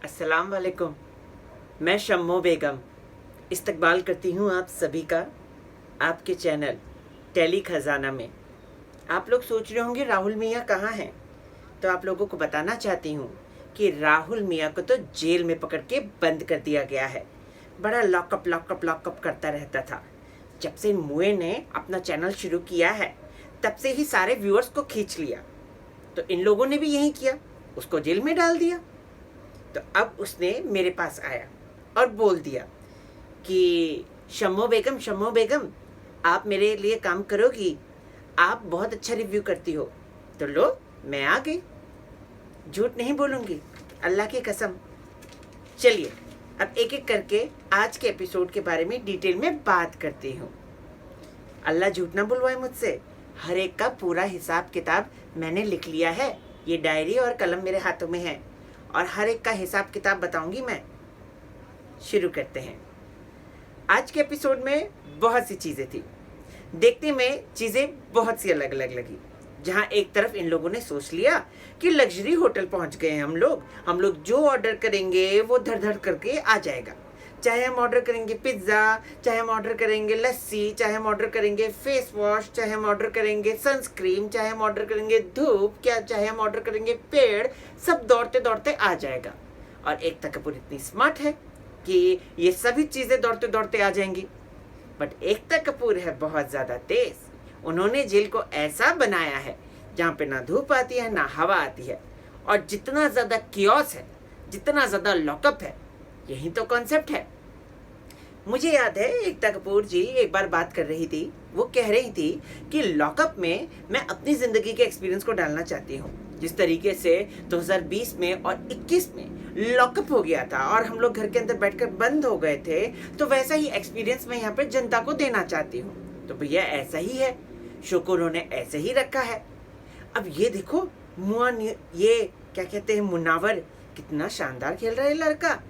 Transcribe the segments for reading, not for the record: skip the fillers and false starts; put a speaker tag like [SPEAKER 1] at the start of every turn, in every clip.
[SPEAKER 1] अस्सलाम वालेकुम। मैं शम्मो बेगम इस्तकबाल करती हूँ आप सभी का आपके चैनल टेली खजाना में। आप लोग सोच रहे होंगे राहुल मियाँ कहाँ हैं, तो आप लोगों को बताना चाहती हूँ कि राहुल मियाँ को तो जेल में पकड़ के बंद कर दिया गया है। बड़ा लॉकअप लॉकअप लॉकअप करता रहता था। जब से मुए ने अपना चैनल शुरू किया है तब से ही सारे व्यूअर्स को खींच लिया, तो इन लोगों ने भी यही किया, उसको जेल में डाल दिया। तो अब उसने मेरे पास आया और बोल दिया कि शम्मो बेगम आप मेरे लिए काम करोगी, आप बहुत अच्छा रिव्यू करती हो। तो लो मैं आ गई, झूठ नहीं बोलूँगी, अल्लाह की कसम। चलिए अब एक एक करके आज के एपिसोड के बारे में डिटेल में बात करती हूँ। अल्लाह झूठ ना बुलवाए मुझसे, हर एक का पूरा हिसाब किताब मैंने लिख लिया है। ये डायरी और कलम मेरे हाथों में है और हर एक का हिसाब किताब बताऊंगी मैं। शुरू करते हैं। आज के एपिसोड में बहुत सी चीज़ें थी, देखने में चीज़ें बहुत सी अलग अलग लगी। जहाँ एक तरफ इन लोगों ने सोच लिया कि लग्जरी होटल पहुँच गए हैं हम लोग जो ऑर्डर करेंगे वो धड़ धड़ करके आ जाएगा। चाहे हम ऑर्डर करेंगे पिज्ज़ा, चाहे हम ऑर्डर करेंगे लस्सी, चाहे हम ऑर्डर करेंगे फेस वॉश, चाहे हम ऑर्डर करेंगे सनस्क्रीन, चाहे हम ऑर्डर करेंगे धूप, चाहे हम ऑर्डर करेंगे पेड़, सब दौड़ते दौड़ते आ जाएगा। और एकता कपूर इतनी स्मार्ट है कि ये सभी चीज़ें दौड़ते दौड़ते आ जाएंगी। बट एकता कपूर है बहुत ज़्यादा तेज़। उन्होंने जेल को ऐसा बनाया है जहाँ पे ना धूप आती है ना हवा आती है, और जितना ज़्यादा कियोस है, जितना ज़्यादा लॉकअप है, यही तो कॉन्सेप्ट है। मुझे याद है एकता कपूर जी एक बार बात कर रही थी, वो कह रही थी कि लॉकअप में मैं अपनी ज़िंदगी के एक्सपीरियंस को डालना चाहती हूँ। जिस तरीके से 2020 में और 21 में लॉकअप हो गया था और हम लोग घर के अंदर बैठकर बंद हो गए थे, तो वैसा ही एक्सपीरियंस मैं यहाँ पर जनता को देना चाहती हूँ। तो भैया ऐसा ही है, शो को उन्होंने ऐसे ही रखा है। अब ये देखो ये क्या कहते हैं, मुनावर, कितना शानदार खेल रहा है लड़का।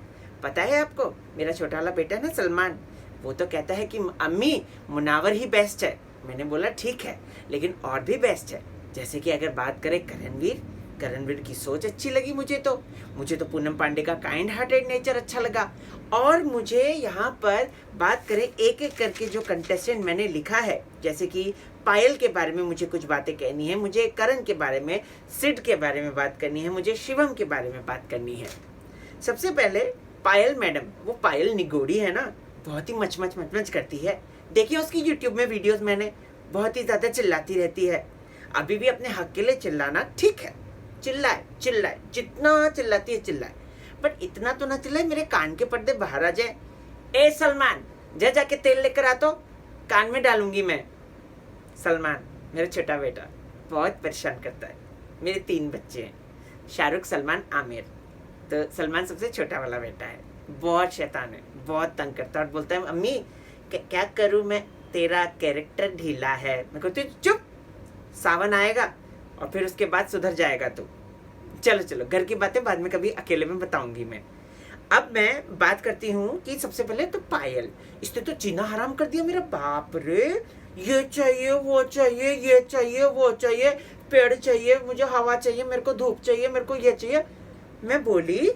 [SPEAKER 1] पता है आपको, मेरा छोटा वाला बेटा है ना सलमान, वो तो कहता है कि अम्मी मुनावर ही बेस्ट है। मैंने बोला ठीक है, लेकिन और भी बेस्ट है। जैसे कि अगर बात करें करणवीर की सोच अच्छी लगी मुझे तो पूनम पांडे का काइंड हार्टेड नेचर अच्छा लगा। और मुझे यहाँ पर बात करें एक एक करके जो कंटेस्टेंट मैंने लिखा है, जैसे कि पायल के बारे में मुझे कुछ बातें कहनी है, मुझे करण के बारे में, सिड के बारे में बात करनी है, मुझे शिवम के बारे में बात करनी है। सबसे पहले पायल मैडम, वो पायल निगोड़ी है ना, बहुत ही मच करती है। देखिए उसकी यूट्यूब में वीडियोस मैंने, बहुत ही ज़्यादा चिल्लाती रहती है। अभी भी अपने हक के लिए चिल्लाना ठीक है, चिल्लाए जितना चिल्लाती है चिल्लाए, बट इतना तो ना चिल्लाए मेरे कान के पर्दे बाहर आ जाए। ए सलमान, जाके तेल लेकर आ, तो कान में डालूंगी मैं। सलमान मेरा छोटा बेटा बहुत परेशान करता है। मेरे 3 बच्चे हैं, शाहरुख, सलमान, आमिर। तो सलमान सबसे छोटा वाला बेटा है, बहुत शैतान है, बहुत तंग करता है और बोलता है अम्मी क्या करूँ मैं, तेरा कैरेक्टर ढीला है। मैं कहती हूँ चुप, सावन आएगा और फिर उसके बाद सुधर जाएगा तू। चलो घर की बातें बाद में कभी अकेले में बताऊंगी मैं। अब मैं बात करती हूँ कि सबसे पहले तो पायल, इसने तो जीना हराम कर दिया मेरा। बाप रे, ये चाहिए वो चाहिए, ये चाहिए वो चाहिए, पेड़ चाहिए, मुझे हवा चाहिए, मेरे को धूप चाहिए, मेरे को ये चाहिए। मैं बोली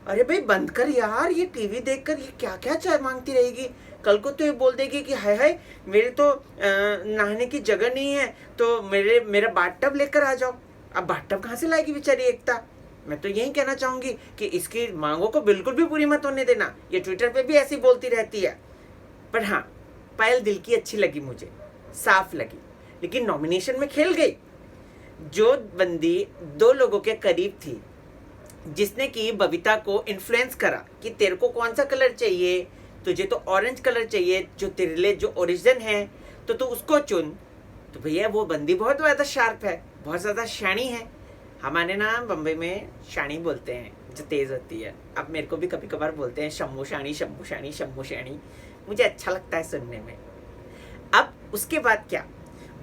[SPEAKER 1] अरे भाई बंद कर यार, ये टीवी देखकर ये क्या क्या चाय मांगती रहेगी। कल को तो ये बोल देगी कि हाय मेरे तो नहाने की जगह नहीं है, तो मेरा बाथटब लेकर आ जाओ। अब बाथटब कहाँ से लाएगी बेचारी एकता। मैं तो यही कहना चाहूंगी कि इसकी मांगों को बिल्कुल भी पूरी मत होने देना। ये ट्विटर पे भी ऐसी बोलती रहती है। पर हाँ, पायल दिल की अच्छी लगी मुझे, साफ लगी, लेकिन नॉमिनेशन में खेल गई। जो बंदी 2 लोगों के करीब थी, जिसने कि बबीता को इन्फ्लुएंस करा कि तेरे को कौन सा कलर चाहिए, तुझे तो ऑरेंज कलर चाहिए, जो तेरे लिए जो ओरिजिन है, तो तू उसको चुन। तो भैया वो बंदी बहुत ज़्यादा शार्प है, बहुत ज़्यादा शानी है। हमारे ना बम्बई में शानी बोलते हैं जो तेज़ होती है। अब मेरे को भी कभी कभार बोलते हैं शम्मू शानी। मुझे अच्छा लगता है सुनने में। अब उसके बाद क्या,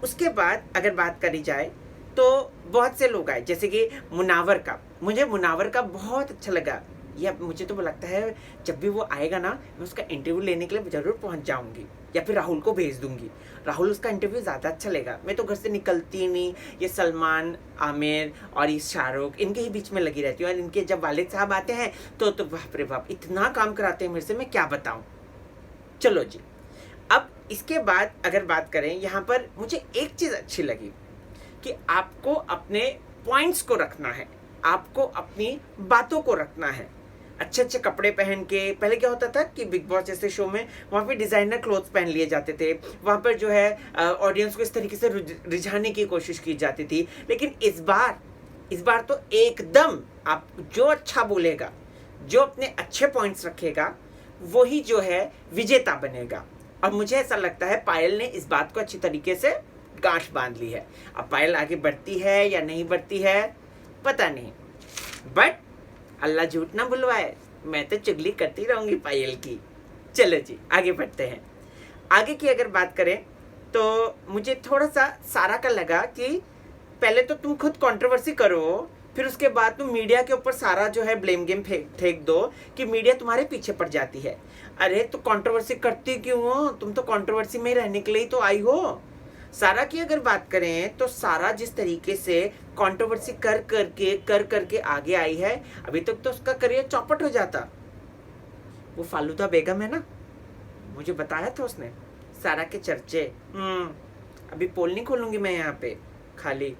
[SPEAKER 1] उसके बाद अगर बात करी जाए तो बहुत से लोग आए, जैसे कि मुनावर का, मुझे मुनावर का बहुत अच्छा लगा। या मुझे तो लगता है जब भी वो आएगा ना, मैं उसका इंटरव्यू लेने के लिए ज़रूर पहुंच जाऊंगी, या फिर राहुल को भेज दूंगी। राहुल उसका इंटरव्यू ज़्यादा अच्छा लेगा। मैं तो घर से निकलती ही नहीं, ये सलमान, आमिर और ये शाहरुख, इनके ही बीच में लगी रहती हूँ। और इनके जब वालिद साहब आते हैं तो बाप रे बाप, इतना काम कराते हैं मेरे से, मैं क्या बताऊँ। चलो जी, अब इसके बाद अगर बात करें, यहाँ पर मुझे एक चीज़ अच्छी लगी कि आपको अपने पॉइंट्स को रखना है, आपको अपनी बातों को रखना है। अच्छे अच्छे कपड़े पहन के, पहले क्या होता था कि बिग बॉस जैसे शो में वहाँ पे डिज़ाइनर क्लोथ्स पहन लिए जाते थे, वहाँ पर जो है ऑडियंस को इस तरीके से रिझाने की कोशिश की जाती थी। लेकिन इस बार तो एकदम आप जो अच्छा बोलेगा, जो अपने अच्छे पॉइंट्स रखेगा, वही जो है विजेता बनेगा। और मुझे ऐसा लगता है पायल ने इस बात को अच्छी तरीके से गांठ बांध ली है। अब पायल आगे बढ़ती है या नहीं बढ़ती है पता नहीं, बट अल्लाह झूठ ना बुलवाए, मैं तो चुगली करती रहूंगी पायल की। चलो जी, आगे बढ़ते हैं। आगे की अगर बात करें तो मुझे थोड़ा सा सारा का लगा कि पहले तो तुम खुद कंट्रोवर्सी करो, फिर उसके बाद तुम मीडिया के ऊपर सारा जो है ब्लेम गेम फेंक दो कि मीडिया तुम्हारे पीछे पड़ जाती है। अरे तो कंट्रोवर्सी करती क्यों हो? तुम तो कंट्रोवर्सी में रहने के लिए ही तो आई हो। सारा की अगर बात करें तो सारा जिस तरीके से कंट्रोवर्सी कर करके आगे आई है, अभी तक तो उसका करियर चौपट हो जाता। वो फालूदा बेगम है ना, मुझे बताया था उसने सारा के चर्चे। अभी पोल नहीं खोलूंगी मैं यहाँ पे, खाली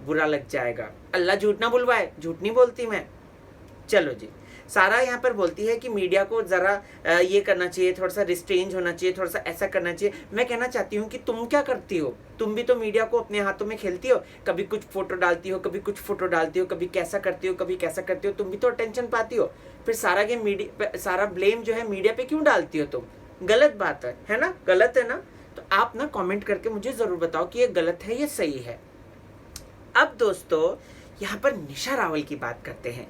[SPEAKER 1] बुरा लग जाएगा। अल्लाह झूठ ना बुलवाए, झूठ नहीं बोलती मैं। चलो जी, सारा यहाँ पर बोलती है कि मीडिया को ज़रा ये करना चाहिए, थोड़ा सा रिस्ट्रेंज होना चाहिए, थोड़ा सा ऐसा करना चाहिए। मैं कहना चाहती हूँ कि तुम क्या करती हो? तुम भी तो मीडिया को अपने हाथों में खेलती हो, कभी कुछ फोटो डालती हो, कभी कुछ फोटो डालती हो, कभी कैसा करती हो, कभी कैसा करती हो। तुम भी तो अटेंशन पाती हो, फिर सारा के मीडिया, सारा ब्लेम जो है मीडिया पे क्यों डालती हो तुम? गलत बात है ना? गलत है ना? तो आप ना कॉमेंट करके मुझे ज़रूर बताओ कि ये गलत है या सही है। अब दोस्तों यहाँ पर निशा रावल की बात करते हैं।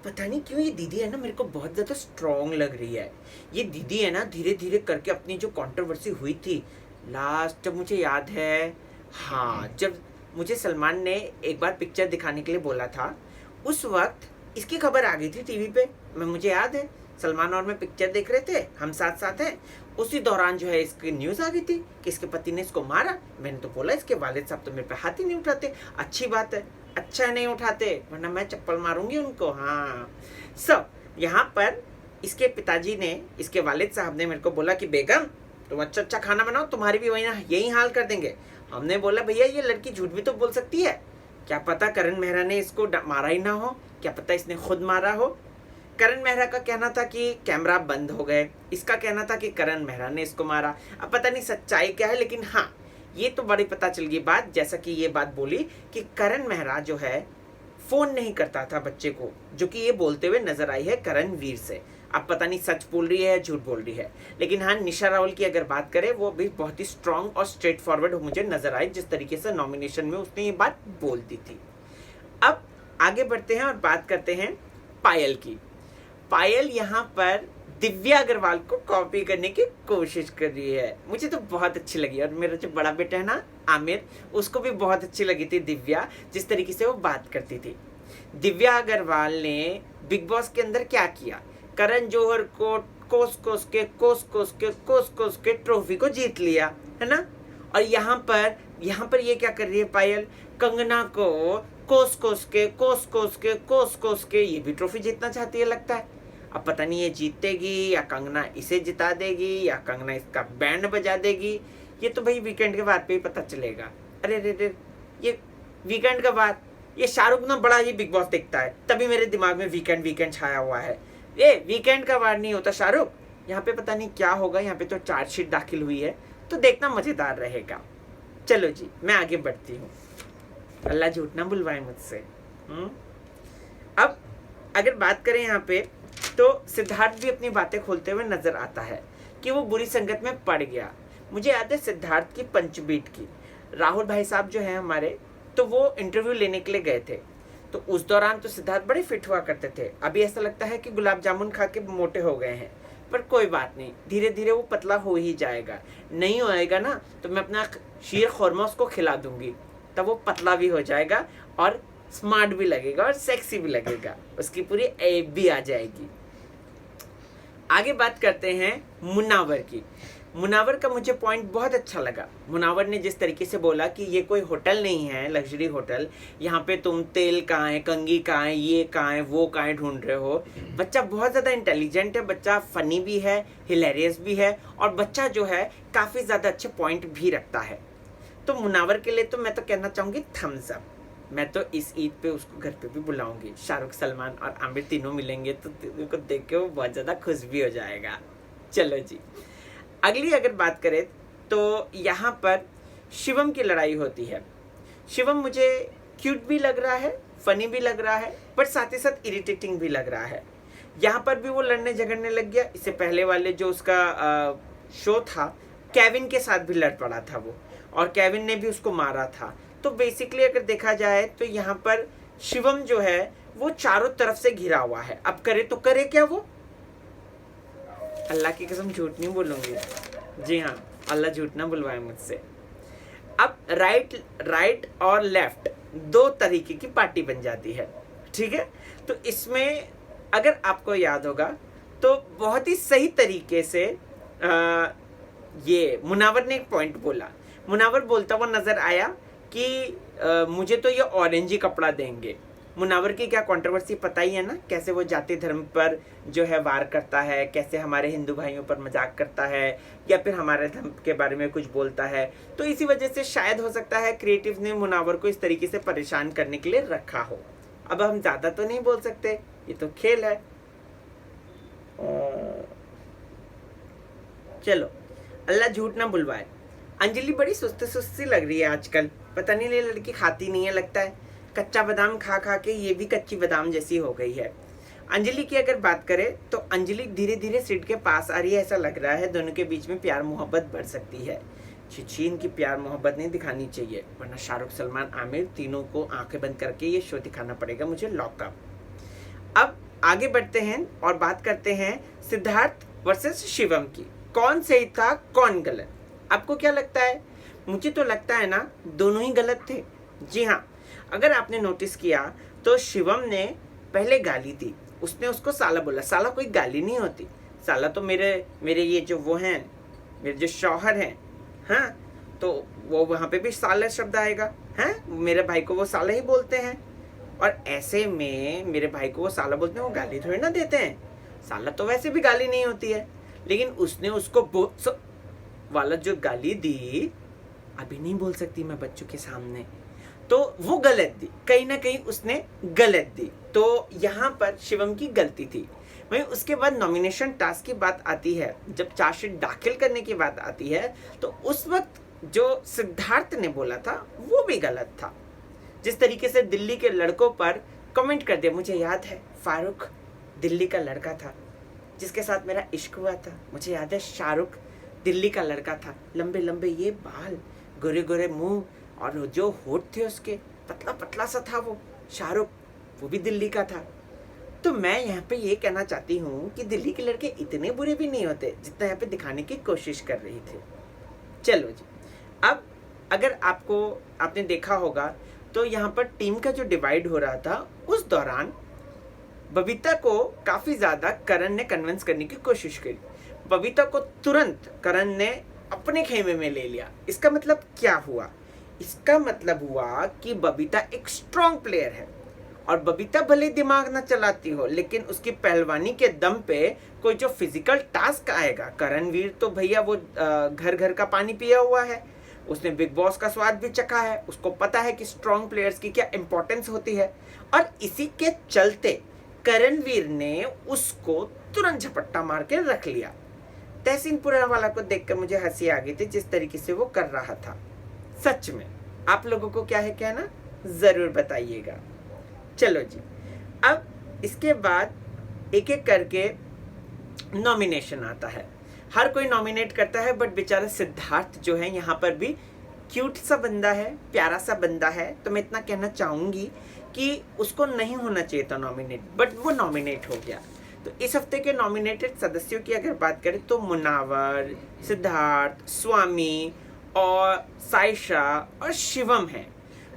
[SPEAKER 1] पता नहीं क्यों ये दीदी है ना, मेरे को बहुत ज़्यादा स्ट्रॉन्ग लग रही है। ये दीदी है ना, धीरे धीरे करके अपनी जो कंट्रोवर्सी हुई थी लास्ट, जब मुझे याद है, हाँ, जब मुझे सलमान ने एक बार पिक्चर दिखाने के लिए बोला था, उस वक्त इसकी खबर आ गई थी टीवी पे। मुझे याद है सलमान और मैं पिक्चर देख रहे थे, हम साथ साथ हैं, उसी दौरान जो है इसकी न्यूज़ आ गई थी कि इसके पति ने इसको मारा। मैंने तो बोला इसके वालिद साहब तो मेरे पे हाथ ही नहीं उठाते। अच्छी बात है, अच्छा नहीं उठाते, वरना मैं चप्पल मारूंगी उनको। हाँ, यहाँ पर इसके पिताजी ने, इसके वालिद साहब ने मेरे को बोला कि बेगम तुम अच्छा अच्छा खाना बनाओ, तुम्हारी भी वही ना यही हाल कर देंगे। हमने बोला भैया ये लड़की झूठ भी तो बोल सकती है, क्या पता करण मेहरा ने इसको मारा ही ना हो, क्या पता इसने खुद मारा हो। करण मेहरा का कहना था कि कैमरा बंद हो गए, इसका कहना था कि करण मेहरा ने इसको मारा। अब पता नहीं सच्चाई क्या है, लेकिन हाँ ये तो बड़ी पता चल गई बात, जैसा कि ये बात बोली कि करण मेहरा जो है फ़ोन नहीं करता था बच्चे को, जो कि ये बोलते हुए नजर आई है करणवीर से। अब पता नहीं सच बोल रही है या झूठ बोल रही है, लेकिन हाँ निशा रावल की अगर बात करें वो भी बहुत ही स्ट्रांग और स्ट्रेट फॉरवर्ड मुझे नजर आई, जिस तरीके से नॉमिनेशन में उसने ये बात बोल दी थी। अब आगे बढ़ते हैं और बात करते हैं पायल की। पायल यहाँ पर दिव्या अग्रवाल को कॉपी करने की कोशिश कर रही है, मुझे तो बहुत अच्छी लगी। और मेरा जो बड़ा बेटा है ना आमिर, उसको भी बहुत अच्छी लगी थी दिव्या, जिस तरीके से वो बात करती थी। दिव्या अग्रवाल ने बिग बॉस के अंदर क्या किया, करण जौहर को कोस कोस के ट्रॉफी को जीत लिया है ना। और यहाँ पर ये क्या कर रही है पायल, कंगना को कोस के ये भी ट्रॉफी जीतना चाहती है लगता है। अब पता नहीं ये जीतेगी या कंगना इसे जिता देगी या कंगना इसका बैंड बजा देगी, ये तो भाई वीकेंड के बाद पे ही पता चलेगा। अरे रे ये वीकेंड का बाद, ये शाहरुख ना बड़ा ही बिग बॉस देखता है, तभी मेरे दिमाग में वीकेंड छाया हुआ है। ये वीकेंड का वार नहीं होता शाहरुख। यहाँ पे पता नहीं क्या होगा, यहाँ पे तो चार्जशीट दाखिल हुई है, तो देखना मजेदार रहेगा। चलो जी, मैं आगे बढ़ती हूँ, अल्लाह झूठ ना बुलवाए मुझसे। अब अगर बात करें यहाँ पे, तो सिद्धार्थ भी अपनी बातें खोलते हुए नजर आता है कि वो बुरी संगत में पड़ गया। मुझे याद है सिद्धार्थ की पंचबीट की, राहुल भाई साहब जो हैं हमारे, तो वो इंटरव्यू लेने के लिए गए थे, तो उस दौरान तो सिद्धार्थ बड़े फिट हुआ करते थे। अभी ऐसा लगता है कि गुलाब जामुन खा के मोटे हो गए हैं, पर कोई बात नहीं, धीरे धीरे वो पतला हो ही जाएगा। नहीं होएगा ना तो मैं अपना शीर खुरमा उसको खिला दूंगी, तब वो पतला भी हो जाएगा और स्मार्ट भी लगेगा और सेक्सी भी लगेगा, उसकी पूरी एब भी आ जाएगी। आगे बात करते हैं मुनावर की। मुनावर का मुझे पॉइंट बहुत अच्छा लगा। मुनावर ने जिस तरीके से बोला कि ये कोई होटल नहीं है लग्जरी होटल, यहाँ पे तुम तेल कहाँ है, कंघी कहाँ है, ये कहाँ है, वो कहाँ है ढूंढ रहे हो। बच्चा बहुत ज़्यादा इंटेलिजेंट है, बच्चा फनी भी है, हिलेरियस भी है, और बच्चा जो है काफ़ी ज़्यादा अच्छे पॉइंट भी रखता है। तो मुनावर के लिए तो मैं तो कहना चाहूँगी थम्स अप। मैं तो इस ईद पे उसको घर पे भी बुलाऊंगी। शाहरुख, सलमान और आमिर तीनों मिलेंगे तो उनको देख के वो बहुत ज़्यादा खुश भी हो जाएगा। चलो जी, अगली अगर बात करें तो यहाँ पर शिवम की लड़ाई होती है। शिवम मुझे क्यूट भी लग रहा है, फनी भी लग रहा है, पर साथ ही साथ इरिटेटिंग भी लग रहा है। यहाँ पर भी वो लड़ने झगड़ने लग गया। इससे पहले वाले जो उसका शो था, केविन के साथ भी लड़ पड़ा था वो, और केविन ने भी उसको मारा था। तो बेसिकली अगर देखा जाए तो यहाँ पर शिवम जो है वो चारों तरफ से घिरा हुआ है। अब करे तो करे क्या वो? अल्लाह की कसम झूठ नहीं बोलूंगी। जी हाँ, अल्लाह झूठ ना बुलवाए मुझसे। अब राइट और लेफ्ट दो तरीके की पार्टी बन जाती है, ठीक है। तो इसमें अगर आपको याद होगा तो बहुत ही सही तरीके से ये मुनावर ने एक पॉइंट बोला। मुनावर बोलता हुआ नजर आया कि मुझे तो ये ऑरेंज ही कपड़ा देंगे। मुनावर की क्या कंट्रोवर्सी पता ही है ना, कैसे वो जाति धर्म पर जो है वार करता है, कैसे हमारे हिंदू भाइयों पर मजाक करता है, या फिर हमारे धर्म के बारे में कुछ बोलता है। तो इसी वजह से शायद हो सकता है क्रिएटिव ने मुनावर को इस तरीके से परेशान करने के लिए रखा हो। अब हम ज़्यादा तो नहीं बोल सकते, ये तो खेल है। चलो, अल्लाह झूठ ना बुलवाए। अंजलि बड़ी सुस्ती सुस्ती लग रही है आजकल, पता नहीं ये लड़की खाती नहीं है, लगता है कच्चा बादाम खा खा के ये भी कच्ची बादाम जैसी हो गई है। अंजलि की अगर बात करें तो अंजलि धीरे धीरे सिड के पास आ रही है, ऐसा लग रहा है दोनों के बीच में प्यार मोहब्बत बढ़ सकती है। छी, इनकी प्यार मोहब्बत नहीं दिखानी चाहिए, वरना शाहरुख, सलमान, आमिर तीनों को आंखें बंद करके ये शो दिखाना पड़ेगा मुझे, लॉकअप। अब आगे बढ़ते हैं और बात करते हैं सिद्धार्थ वर्सेस शिवम की। कौन सही था कौन गलत? आपको क्या लगता है? मुझे तो लगता है ना दोनों ही गलत थे। जी हाँ, अगर आपने नोटिस किया तो शिवम ने पहले गाली दी, उसने उसको साला बोला। साला कोई गाली नहीं होती, साला तो मेरे ये जो वो हैं, मेरे जो शौहर हैं, हाँ, तो वो वहाँ पे भी साला शब्द आएगा, हैं, मेरे भाई को वो साला ही बोलते हैं। और ऐसे में मेरे भाई को वो साला बोलते हैं, वो गाली थोड़ी ना देते हैं। साला तो वैसे भी गाली नहीं होती है, लेकिन उसने उसको वाला जो गाली दी, अभी नहीं बोल सकती मैं बच्चों के सामने, तो वो गलत दी, कहीं ना कहीं उसने गलत दी। तो यहाँ पर शिवम की गलती थी। वहीं उसके बाद नॉमिनेशन टास्क की बात आती है, जब चार्जशीट दाखिल करने की बात आती है, तो उस वक्त जो सिद्धार्थ ने बोला था वो भी गलत था। जिस तरीके से दिल्ली के लड़कों पर कमेंट कर दिया, मुझे याद है फारूक दिल्ली का लड़का था जिसके साथ मेरा इश्क हुआ था। मुझे याद है शाहरुख दिल्ली का लड़का था, लंबे लंबे ये बाल, गोरे गोरे मुंह, और जो होठ थे उसके, पतला पतला सा था वो शाहरुख, वो भी दिल्ली का था। तो मैं यहाँ पे ये कहना चाहती हूँ कि दिल्ली के लड़के इतने बुरे भी नहीं होते जितना यहाँ पे दिखाने की कोशिश कर रही थी। चलो जी, अब अगर आपने देखा होगा तो यहाँ पर टीम का जो डिवाइड हो रहा था, उस दौरान बबीता को काफ़ी ज़्यादा करण ने कन्विंस करने की कोशिश करी। बबीता को तुरंत करण ने अपने खेमे में ले लिया। इसका मतलब क्या हुआ? इसका मतलब हुआ कि बबीता एक स्ट्रॉन्ग प्लेयर है, और बबीता भले दिमाग ना चलाती हो, लेकिन उसकी पहलवानी के दम पे कोई जो फिजिकल टास्क आएगा, करणवीर तो भैया वो घर घर का पानी पिया हुआ है, उसने बिग बॉस का स्वाद भी चखा है, उसको पता है कि स्ट्रॉन्ग प्लेयर्स की क्या इंपॉर्टेंस होती है। और इसी के चलते करणवीर ने उसको तुरंत झपट्टा मार के रख लिया। तहसीनपुरा वाला को देखकर मुझे हंसी आ गई थी, जिस तरीके से वो कर रहा था। सच में आप लोगों को क्या है कहना, जरूर बताइएगा। चलो जी, अब इसके बाद एक एक करके नॉमिनेशन आता है। हर कोई नॉमिनेट करता है, बट बेचारा सिद्धार्थ जो है यहाँ पर भी क्यूट सा बंदा है, प्यारा सा बंदा है, तो मैं इतना कहना चाहूँगी कि उसको नहीं होना चाहिए था नॉमिनेट, बट वो नॉमिनेट हो गया। तो इस हफ्ते के नॉमिनेटेड सदस्यों की अगर बात करें तो मुनावर, सिद्धार्थ, स्वामी और साइशा और शिवम है।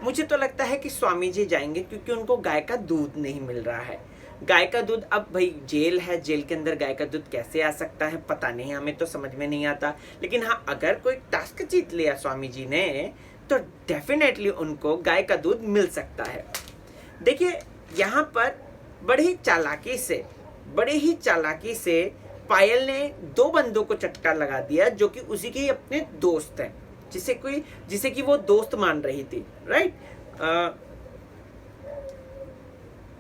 [SPEAKER 1] मुझे तो लगता है कि स्वामी जी जाएंगे, क्योंकि उनको गाय का दूध नहीं मिल रहा है। गाय का दूध, अब भाई जेल है, जेल के अंदर गाय का दूध कैसे आ सकता है पता नहीं, हमें तो समझ में नहीं आता। लेकिन हाँ, अगर कोई टास्क जीत लिया स्वामी जी ने तो डेफिनेटली उनको गाय का दूध मिल सकता है। देखिए यहाँ पर बड़ी ही चालाकी से पायल ने 2 बंदों को चटका लगा दिया जो कि उसी के अपने दोस्त हैं, जिसे कि वो दोस्त मान रही थी, राइट।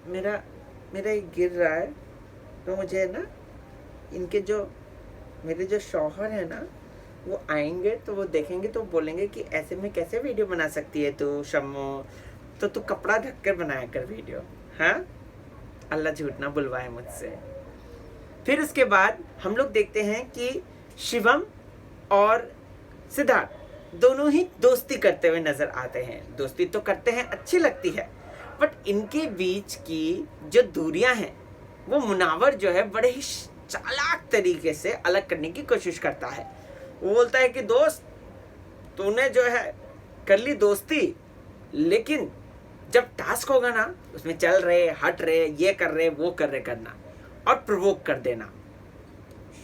[SPEAKER 1] मेरा ये गिर रहा है, तो मुझे ना मेरे जो शौहर है ना, वो आएंगे तो वो देखेंगे तो बोलेंगे कि ऐसे में कैसे वीडियो बना सकती है तू शम्मो, तो तू कपड़ा ढक कर बनाया कर वीडियो। हाँ, अल्लाह झूठ ना बुलवाए मुझसे। फिर उसके बाद हम लोग देखते हैं कि शिवम और सिद्धार्थ दोनों ही दोस्ती करते हुए नजर आते हैं। दोस्ती तो करते हैं, अच्छी लगती है, बट इनके बीच की जो दूरियां हैं वो मुनावर जो है बड़े ही चालाक तरीके से अलग करने की कोशिश करता है। वो बोलता है कि दोस्त, तूने जो है कर ली दोस्ती, लेकिन जब टास्क होगा ना उसमें चल रहे, हट रहे, ये कर रहे, वो कर रहे करना और प्रोवोक कर देना।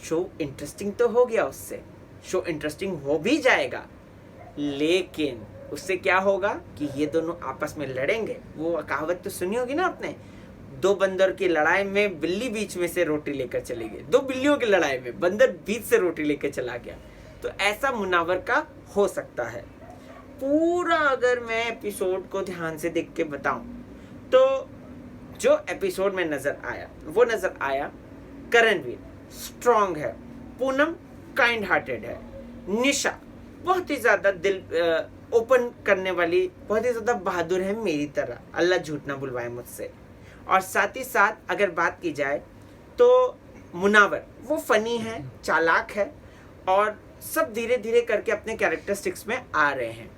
[SPEAKER 1] शो इंटरेस्टिंग तो हो गया, उससे शो इंटरेस्टिंग हो भी जाएगा, लेकिन उससे क्या होगा कि ये दोनों आपस में लड़ेंगे। वो कहावत तो सुनी होगी ना आपने, 2 बंदर की लड़ाई में बिल्ली बीच में से रोटी लेकर चली गई। 2 बिल्लियों की लड़ाई में बंदर बीच से रोटी लेकर चला गया। तो ऐसा मुनावर का हो सकता है। पूरा अगर मैं एपिसोड को ध्यान से देख के बताऊं तो जो एपिसोड में नजर आया करणवीर स्ट्रांग है, पूनम काइंड हार्टेड है, निशा बहुत ही ज्यादा दिल ओपन करने वाली, बहुत ही ज्यादा बहादुर है मेरी तरह, अल्लाह झूठ ना बुलवाए मुझसे। और साथ ही साथ अगर बात की जाए तो मुनावर वो फनी है, चालाक है, और सब धीरे धीरे करके अपने कैरेक्टरिस्टिक्स में आ रहे हैं।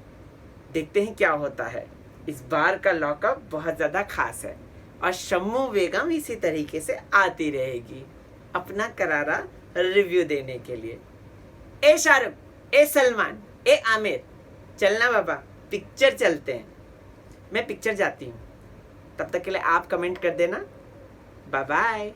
[SPEAKER 1] देखते हैं क्या होता है। इस बार का लॉकअप बहुत ज़्यादा खास है और शम्मू बेगम इसी तरीके से आती रहेगी अपना करारा रिव्यू देने के लिए। ए शाहरुख, ए सलमान, ए आमिर, चलना बाबा, पिक्चर चलते हैं। मैं पिक्चर जाती हूँ, तब तक के लिए आप कमेंट कर देना। Bye bye.